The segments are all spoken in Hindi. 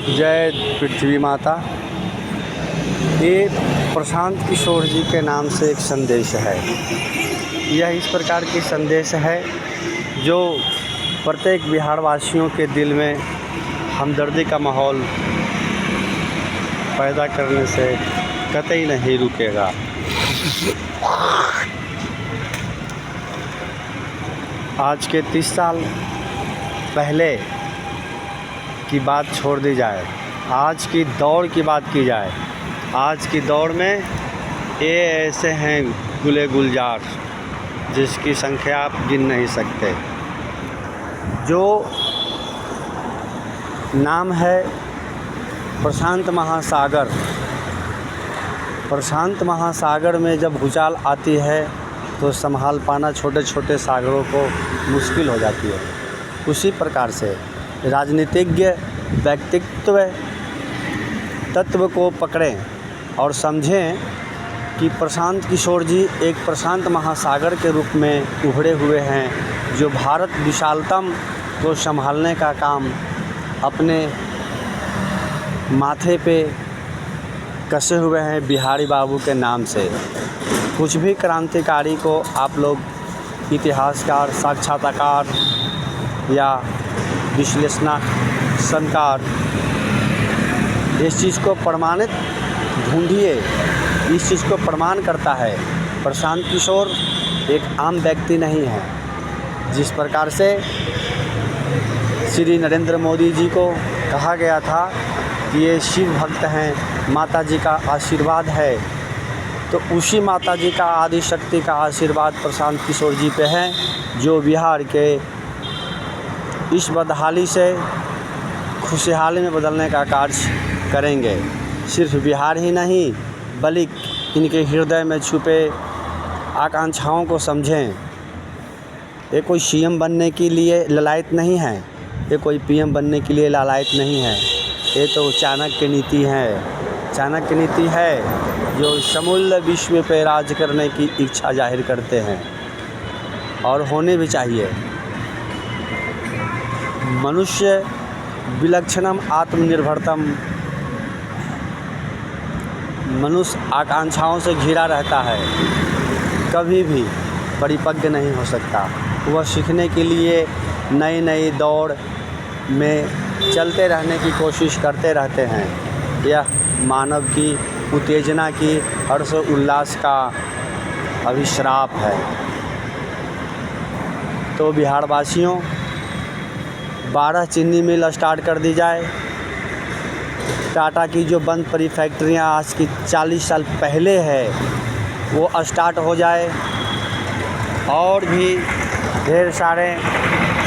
जय पृथ्वी माता। ये प्रशांत किशोर जी के नाम से एक संदेश है। यह इस प्रकार की संदेश है जो प्रत्येक बिहारवासियों के दिल में हमदर्दी का माहौल पैदा करने से कतई नहीं रुकेगा। आज के 30 साल पहले की बात छोड़ दी जाए, आज की दौड़ की बात की जाए। आज की दौड़ में ये ऐसे हैं गुले गुलजार जिसकी संख्या आप गिन नहीं सकते। जो नाम है प्रशांत महासागर। प्रशांत महासागर में जब भूचाल आती है तो संभाल पाना छोटे छोटे सागरों को मुश्किल हो जाती है। उसी प्रकार से राजनीतिज्ञ व्यक्तित्व तत्व को पकड़ें और समझें कि प्रशांत किशोर जी एक प्रशांत महासागर के रूप में उभरे हुए हैं, जो भारत विशालतम को संभालने का काम अपने माथे पे कसे हुए हैं बिहारी बाबू के नाम से। कुछ भी क्रांतिकारी को आप लोग इतिहासकार, साक्षात्कार या विश्लेषणकार इस चीज़ को प्रमाणित ढूंढिए। इस चीज़ को प्रमाण करता है प्रशांत किशोर एक आम व्यक्ति नहीं है। जिस प्रकार से श्री नरेंद्र मोदी जी को कहा गया था कि ये शिव भक्त हैं, माता जी का आशीर्वाद है, तो उसी माता जी का आदि शक्ति का आशीर्वाद प्रशांत किशोर जी पे है, जो बिहार के इस बदहाली से खुशहाली में बदलने का कार्य करेंगे। सिर्फ बिहार ही नहीं बल्कि इनके हृदय में छुपे आकांक्षाओं को समझें। ये कोई सीएम बनने के लिए ललायत नहीं है, ये कोई पीएम बनने के लिए लालायत नहीं है। ये तो चाणक्य नीति है। चाणक्य नीति है जो समूल विश्व पे राज करने की इच्छा जाहिर करते हैं और होने भी चाहिए। मनुष्य विलक्षणम आत्मनिर्भरतम। मनुष्य आकांक्षाओं से घिरा रहता है, कभी भी परिपक्व नहीं हो सकता। वह सीखने के लिए नई नई दौड़ में चलते रहने की कोशिश करते रहते हैं। यह मानव की उत्तेजना की हर्ष उल्लास का अभिश्राप है। तो बिहारवासियों 12 चीनी मिल स्टार्ट कर दी जाए। टाटा की जो बंद पड़ी फैक्ट्रियां आज की 40 साल पहले है वो स्टार्ट हो जाए। और भी ढेर सारे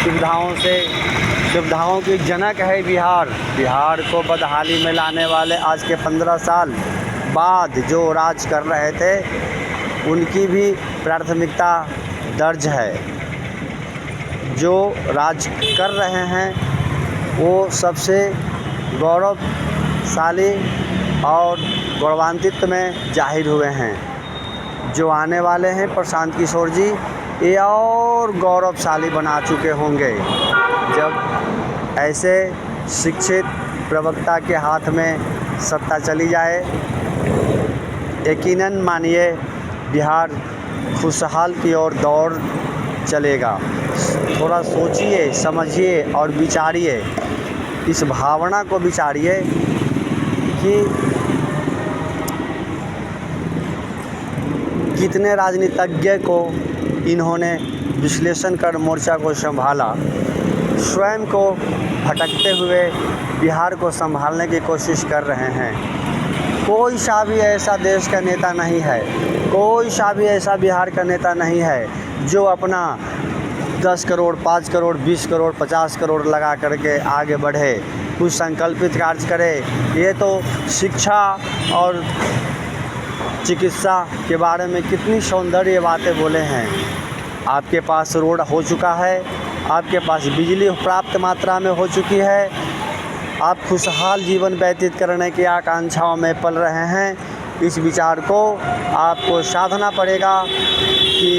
सुविधाओं की जनक है बिहार। बिहार को बदहाली में लाने वाले आज के 15 साल बाद जो राज कर रहे थे उनकी भी प्राथमिकता दर्ज है। जो राज कर रहे हैं वो सबसे गौरवशाली और गौरवान्वित में जाहिर हुए हैं। जो आने वाले हैं प्रशांत किशोर जी ये और गौरवशाली बना चुके होंगे जब ऐसे शिक्षित प्रवक्ता के हाथ में सत्ता चली जाए। यकीनन मानिए बिहार खुशहाल की ओर दौड़ चलेगा। थोड़ा सोचिए, समझिए और विचारिए। इस भावना को विचारिए कि कितने राजनीतिज्ञ को इन्होंने विश्लेषण कर मोर्चा को संभाला। स्वयं को भटकते हुए बिहार को संभालने की कोशिश कर रहे हैं। कोई सा भी ऐसा देश का नेता नहीं है, कोई सा भी ऐसा बिहार का नेता नहीं है जो अपना 10 करोड़, 5 करोड़, 20 करोड़, 50 करोड़ लगा करके आगे बढ़े, कुछ संकल्पित कार्य करे। ये तो शिक्षा और चिकित्सा के बारे में कितनी सौंदर्य बातें बोले हैं। आपके पास रोड हो चुका है, आपके पास बिजली पर्याप्त मात्रा में हो चुकी है, आप खुशहाल जीवन व्यतीत करने की आकांक्षाओं में पल रहे हैं। इस विचार को आपको साधना पड़ेगा कि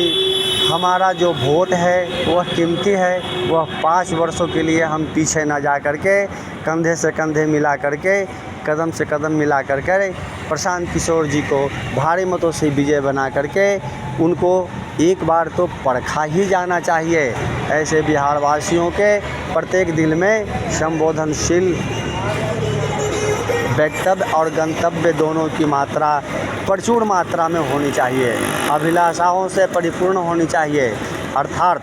हमारा जो वोट है वह कीमती है, वह 5 वर्षों के लिए हम पीछे ना जा कर के, कंधे से कंधे मिला कर के, कदम से कदम मिला कर के प्रशांत किशोर जी को भारी मतों से विजय बना करके उनको एक बार तो परखा ही जाना चाहिए। ऐसे बिहार वासियों के प्रत्येक दिल में संबोधनशील वक्तव्य और गंतव्य दोनों की मात्रा प्रचुर मात्रा में होनी चाहिए, अभिलाषाओं से परिपूर्ण होनी चाहिए। अर्थात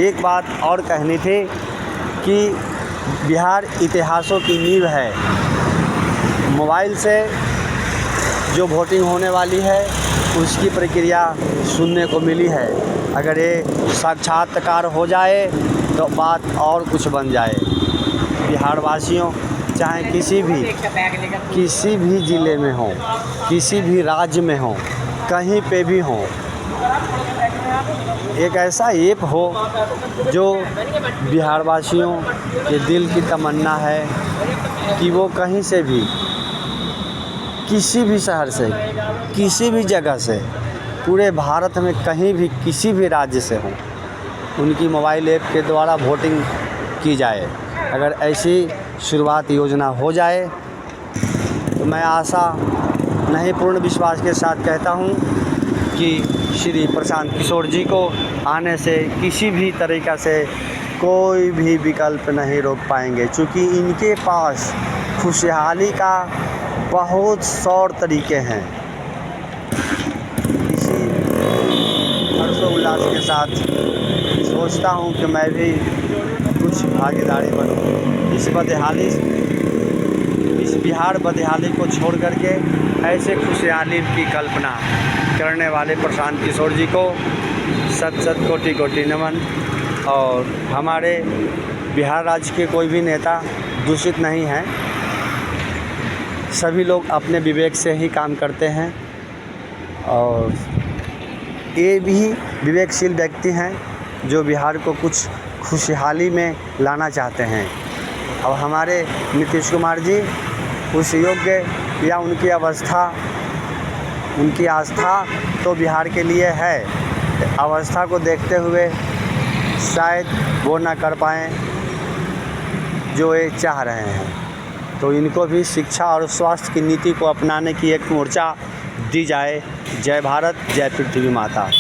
एक बात और कहनी थी कि बिहार इतिहासों की नींव है। मोबाइल से जो वोटिंग होने वाली है उसकी प्रक्रिया सुनने को मिली है। अगर ये साक्षात्कार हो जाए तो बात और कुछ बन जाए। बिहार वासियों चाहे किसी भी ज़िले में हो, किसी भी राज्य में हो, कहीं पे भी हो, एक ऐसा ऐप हो जो बिहार वासियों के दिल की तमन्ना है कि वो कहीं से भी, किसी भी शहर से, किसी भी जगह से, पूरे भारत में कहीं भी किसी भी राज्य से हो, उनकी मोबाइल ऐप के द्वारा वोटिंग की जाए। अगर ऐसी शुरुआत योजना हो जाए तो मैं आशा नहीं पूर्ण विश्वास के साथ कहता हूं कि श्री प्रशांत किशोर जी को आने से किसी भी तरीक़ा से कोई भी विकल्प नहीं रोक पाएंगे, क्योंकि इनके पास खुशहाली का बहुत सौर तरीके हैं। इसी हर्षोल्लास के साथ सोचता हूं कि मैं भी कुछ भागीदारी बनूं इस बिहार बदहाली को छोड़ करके ऐसे खुशहाली की कल्पना करने वाले प्रशांत किशोर जी को शत शत कोटि कोटि नमन। और हमारे बिहार राज्य के कोई भी नेता दूषित नहीं हैं, सभी लोग अपने विवेक से ही काम करते हैं और ये भी विवेकशील व्यक्ति हैं जो बिहार को कुछ खुशहाली में लाना चाहते हैं। अब हमारे नीतीश कुमार जी उस योग्य या उनकी आस्था तो बिहार के लिए है, अवस्था को देखते हुए शायद वो ना कर पाएँ जो ये चाह रहे हैं। तो इनको भी शिक्षा और स्वास्थ्य की नीति को अपनाने की एक मोर्चा दी जाए। जय भारत, जय पृथ्वी माता।